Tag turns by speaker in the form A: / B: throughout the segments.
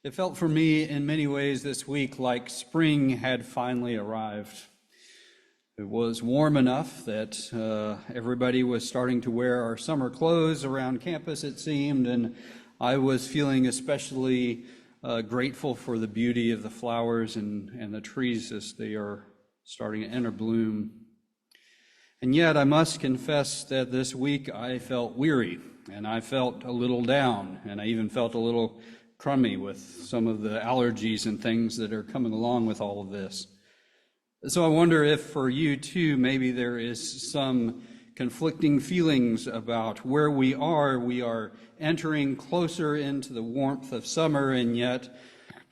A: It felt for me in many ways this week like spring had finally arrived. It was warm enough that everybody was starting to wear our summer clothes around campus, it seemed, and I was feeling especially grateful for the beauty of the flowers and the trees as they are starting to enter bloom. And yet I must confess that this week I felt weary, and I felt a little down, and I even felt a little crummy with some of the allergies and things that are coming along with all of this. So I wonder if for you too, maybe there is some conflicting feelings about where we are. We are entering closer into the warmth of summer, and yet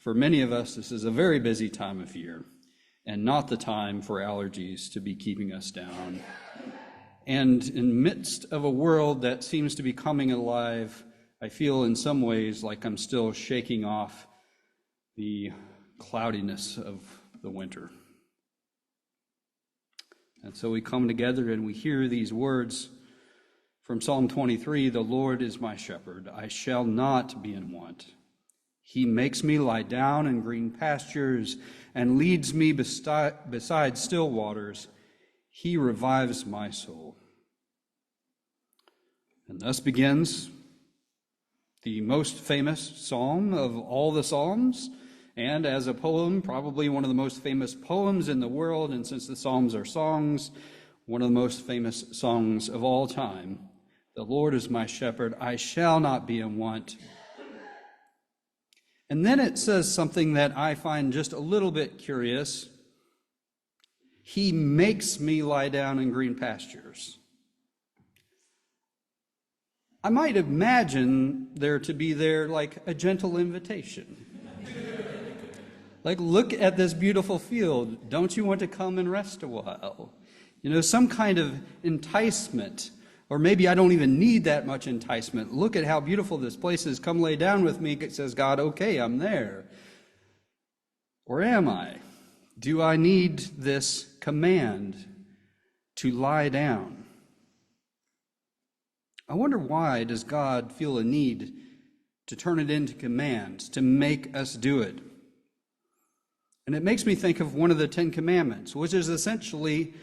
A: for many of us, this is a very busy time of year and not the time for allergies to be keeping us down. And in the midst of a world that seems to be coming alive, I feel in some ways like I'm still shaking off the cloudiness of the winter. And so we come together and we hear these words from Psalm 23, "The Lord is my shepherd, I shall not be in want. He makes me lie down in green pastures and leads me beside still waters. He revives my soul." And thus begins the most famous psalm of all the psalms, and as a poem, probably one of the most famous poems in the world, and since the psalms are songs, one of the most famous songs of all time. "The Lord is my shepherd, I shall not be in want." And then it says something that I find just a little bit curious. He makes me lie down in green pastures. I might imagine there to be like a gentle invitation. Like, look at this beautiful field. Don't you want to come and rest a while? You know, some kind of enticement. Or maybe I don't even need that much enticement. Look at how beautiful this place is. Come lay down with me. Says God, okay, I'm there. Or am I? Do I need this command to lie down? I wonder, why does God feel a need to turn it into commands, to make us do it? And it makes me think of one of the 10 Commandments, which is essentially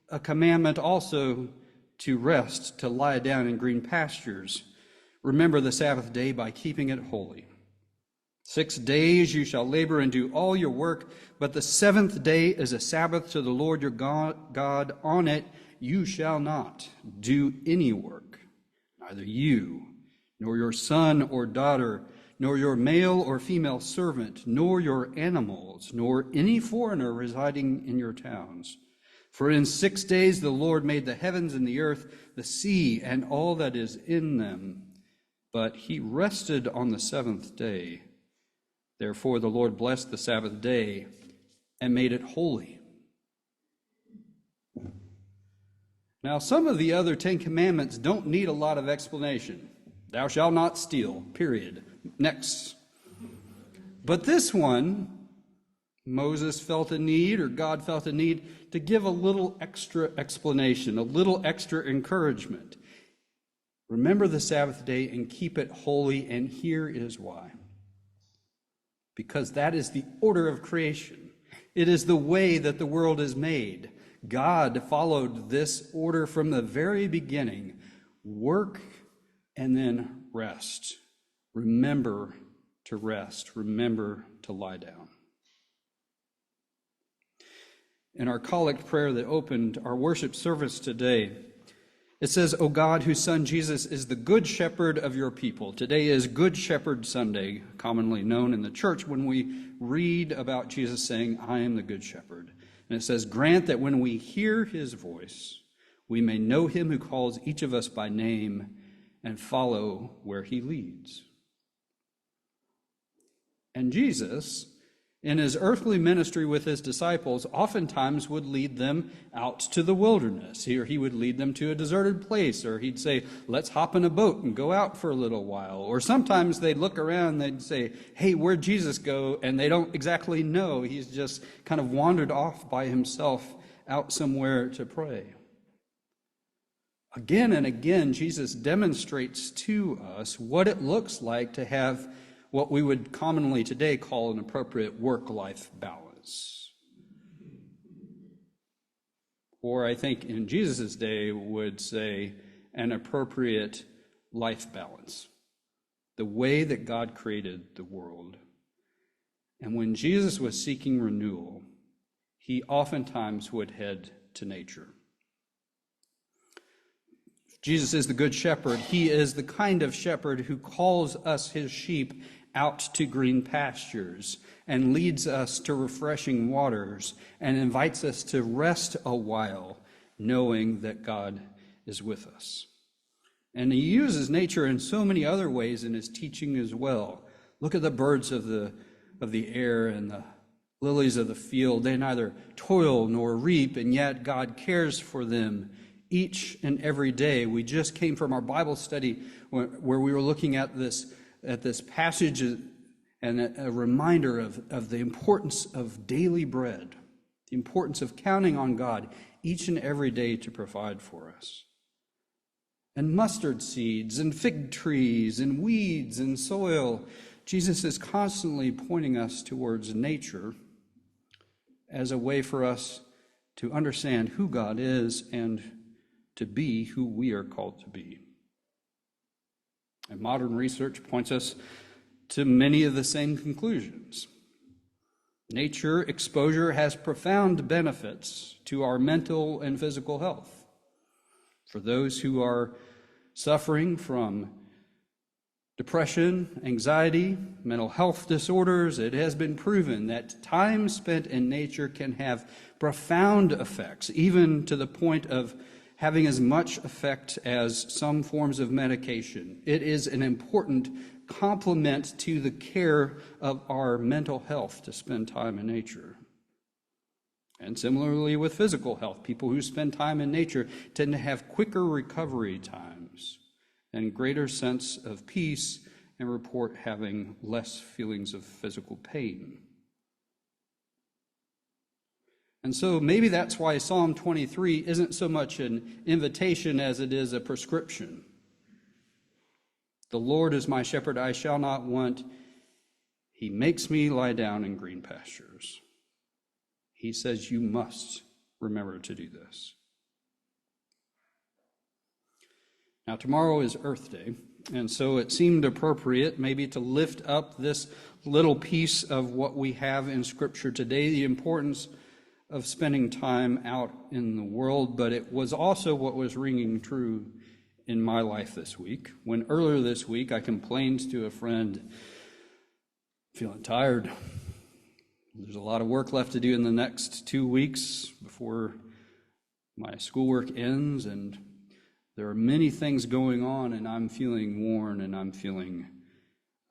A: a commandment also to rest, to lie down in green pastures. "Remember the Sabbath day by keeping it holy. 6 days you shall labor and do all your work, but the seventh day is a Sabbath to the Lord your God. On it you shall not do any work. Neither you, nor your son or daughter, nor your male or female servant, nor your animals, nor any foreigner residing in your towns. For in 6 days the Lord made the heavens and the earth, the sea, and all that is in them. But he rested on the seventh day. Therefore the Lord blessed the Sabbath day and made it holy." Now, some of the other 10 Commandments don't need a lot of explanation. Thou shalt not steal, period. Next. But this one, Moses felt a need, or God felt a need, to give a little extra explanation, a little extra encouragement. Remember the Sabbath day and keep it holy, and here is why. Because that is the order of creation. It is the way that the world is made. God followed this order from the very beginning. Work and then rest. Remember to rest. Remember to lie down. In our collect prayer that opened our worship service today, it says, "O God, whose Son Jesus is the good shepherd of your people." Today is Good Shepherd Sunday, commonly known in the church when we read about Jesus saying, "I am the good shepherd." And it says, "Grant that when we hear his voice, we may know him who calls each of us by name and follow where he leads." And Jesus, in his earthly ministry with his disciples, oftentimes would lead them out to the wilderness. Or he would lead them to a deserted place, or he'd say, "Let's hop in a boat and go out for a little while." Or sometimes they'd look around and they'd say, "Hey, where'd Jesus go?" And they don't exactly know. He's just kind of wandered off by himself out somewhere to pray. Again and again, Jesus demonstrates to us what it looks like to have what we would commonly today call an appropriate work-life balance. Or I think in Jesus' day would say an appropriate life balance, the way that God created the world. And when Jesus was seeking renewal, he oftentimes would head to nature. Jesus is the good shepherd. He is the kind of shepherd who calls us his sheep out to green pastures and leads us to refreshing waters and invites us to rest a while, knowing that God is with us. And he uses nature in so many other ways in his teaching as well. Look at the birds of the air and the lilies of the field. They neither toil nor reap, and yet God cares for them each and every day. We just came from our Bible study where we were looking at this passage and a reminder of the importance of daily bread, the importance of counting on God each and every day to provide for us. And mustard seeds and fig trees and weeds and soil. Jesus is constantly pointing us towards nature as a way for us to understand who God is and to be who we are called to be. And modern research points us to many of the same conclusions. Nature exposure has profound benefits to our mental and physical health. For those who are suffering from depression, anxiety, mental health disorders, it has been proven that time spent in nature can have profound effects, even to the point of having as much effect as some forms of medication. It is an important complement to the care of our mental health to spend time in nature. And similarly with physical health, people who spend time in nature tend to have quicker recovery times and greater sense of peace and report having less feelings of physical pain. And so maybe that's why Psalm 23 isn't so much an invitation as it is a prescription. The Lord is my shepherd, I shall not want. He makes me lie down in green pastures. He says you must remember to do this. Now, tomorrow is Earth Day, and so it seemed appropriate maybe to lift up this little piece of what we have in Scripture today, the importance of spending time out in the world, but it was also what was ringing true in my life this week, when earlier this week I complained to a friend, feeling tired. There's a lot of work left to do in the next 2 weeks before my schoolwork ends, and there are many things going on, and I'm feeling worn, and I'm feeling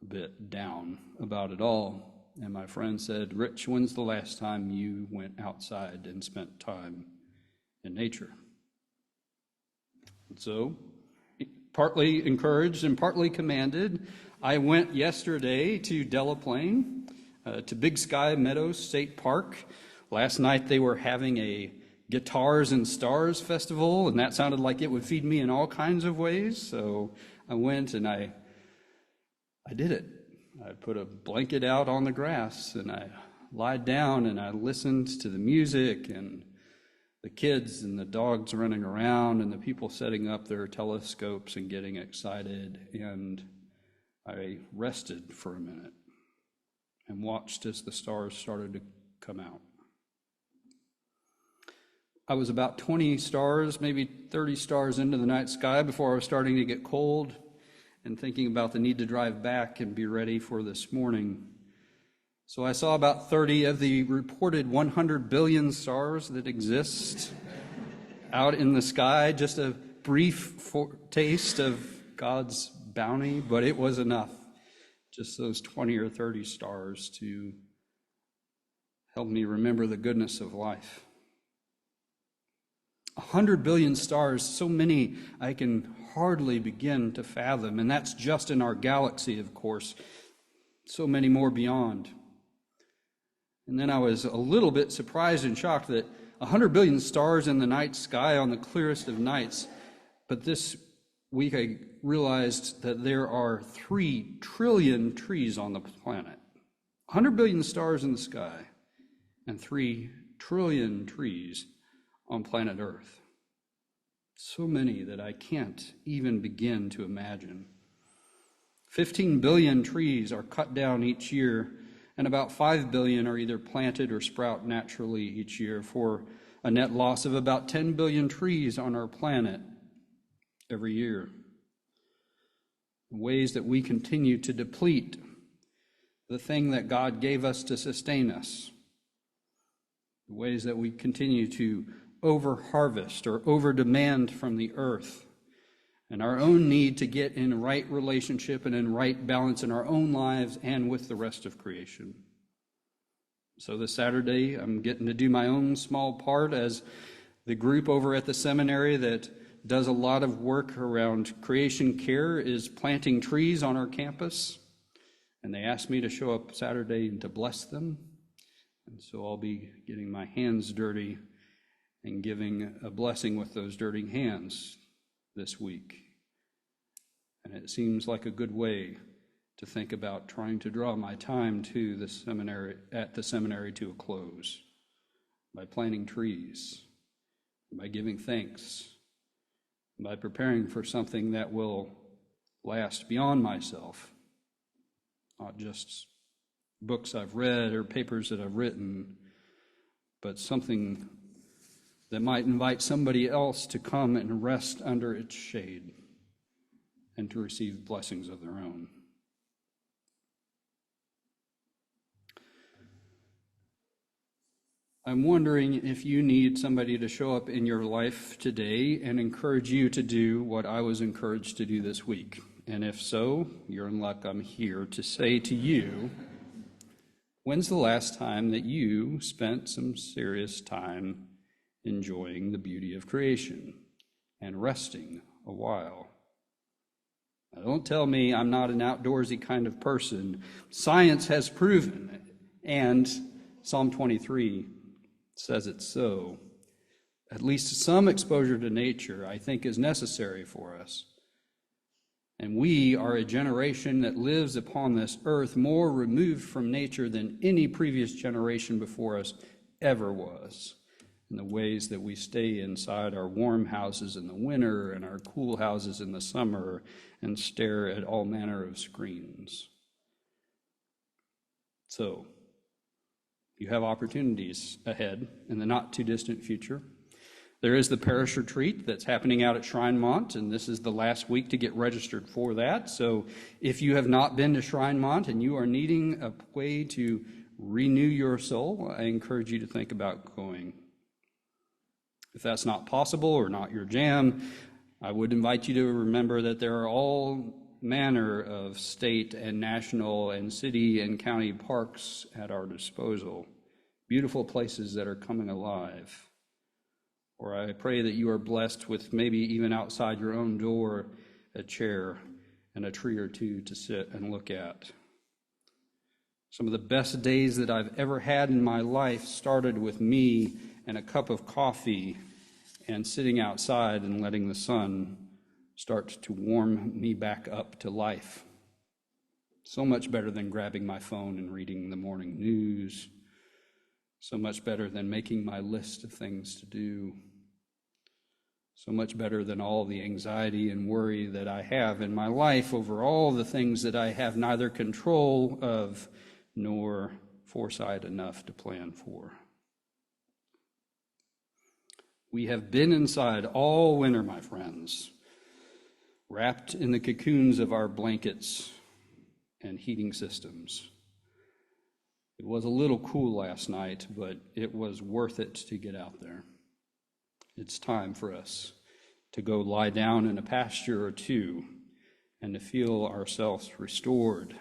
A: a bit down about it all. And my friend said, Rich, when's the last time you went outside and spent time in nature? And so, partly encouraged and partly commanded, I went yesterday to Delaplane, to Big Sky Meadows State Park. Last night they were having a Guitars and Stars festival, and that sounded like it would feed me in all kinds of ways. So I went and I did it. I put a blanket out on the grass and I lied down and I listened to the music and the kids and the dogs running around and the people setting up their telescopes and getting excited. And I rested for a minute and watched as the stars started to come out. I was about 20 stars, maybe 30 stars into the night sky before I was starting to get cold and thinking about the need to drive back and be ready for this morning. So I saw about 30 of the reported 100 billion stars that exist out in the sky, just a brief taste of God's bounty, but it was enough, just those 20 or 30 stars to help me remember the goodness of life. 100 billion stars, so many I can hardly begin to fathom, and that's just in our galaxy, of course, so many more beyond. And then I was a little bit surprised and shocked that 100 billion stars in the night sky on the clearest of nights, but this week I realized that there are 3 trillion trees on the planet, 100 billion stars in the sky, and 3 trillion trees on planet Earth. So many that I can't even begin to imagine. 15 billion trees are cut down each year, and about 5 billion are either planted or sprout naturally each year, for a net loss of about 10 billion trees on our planet every year. The ways that we continue to deplete the thing that God gave us to sustain us. The ways that we continue to over-harvest or over-demand from the earth, and our own need to get in right relationship and in right balance in our own lives and with the rest of creation. So this Saturday, I'm getting to do my own small part as the group over at the seminary that does a lot of work around creation care is planting trees on our campus. And they asked me to show up Saturday and to bless them. And so I'll be getting my hands dirty and giving a blessing with those dirty hands this week. And it seems like a good way to think about trying to draw my time to the seminary to a close by planting trees, by giving thanks, by preparing for something that will last beyond myself, not just books I've read or papers that I've written, but something that might invite somebody else to come and rest under its shade and to receive blessings of their own. I'm wondering if you need somebody to show up in your life today and encourage you to do what I was encouraged to do this week. And if so, you're in luck. I'm here to say to you, when's the last time that you spent some serious time enjoying the beauty of creation and resting a while? Now, don't tell me I'm not an outdoorsy kind of person. Science has proven, and Psalm 23 says it's so. At least some exposure to nature, I think, is necessary for us. And we are a generation that lives upon this earth more removed from nature than any previous generation before us ever was, in the ways that we stay inside our warm houses in the winter and our cool houses in the summer and stare at all manner of screens. So, you have opportunities ahead in the not-too-distant future. There is the parish retreat that's happening out at Shrinemont, and this is the last week to get registered for that. So if you have not been to Shrinemont and you are needing a way to renew your soul, I encourage you to think about going. If that's not possible or not your jam, I would invite you to remember that there are all manner of state and national and city and county parks at our disposal, beautiful places that are coming alive. Or I pray that you are blessed with maybe even outside your own door a chair and a tree or two to sit and look at. Some of the best days that I've ever had in my life started with me and a cup of coffee and sitting outside and letting the sun start to warm me back up to life. So much better than grabbing my phone and reading the morning news. So much better than making my list of things to do. So much better than all the anxiety and worry that I have in my life over all the things that I have neither control of nor foresight enough to plan for. We have been inside all winter, my friends, wrapped in the cocoons of our blankets and heating systems. It was a little cool last night, but it was worth it to get out there. It's time for us to go lie down in a pasture or two and to feel ourselves restored.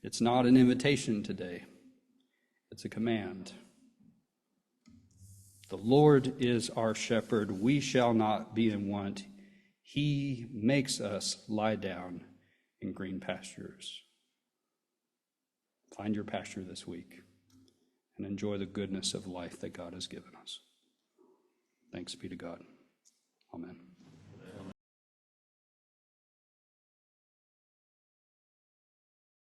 A: It's not an invitation today. It's a command. The Lord is our shepherd. We shall not be in want. He makes us lie down in green pastures. Find your pasture this week and enjoy the goodness of life that God has given us. Thanks be to God. Amen.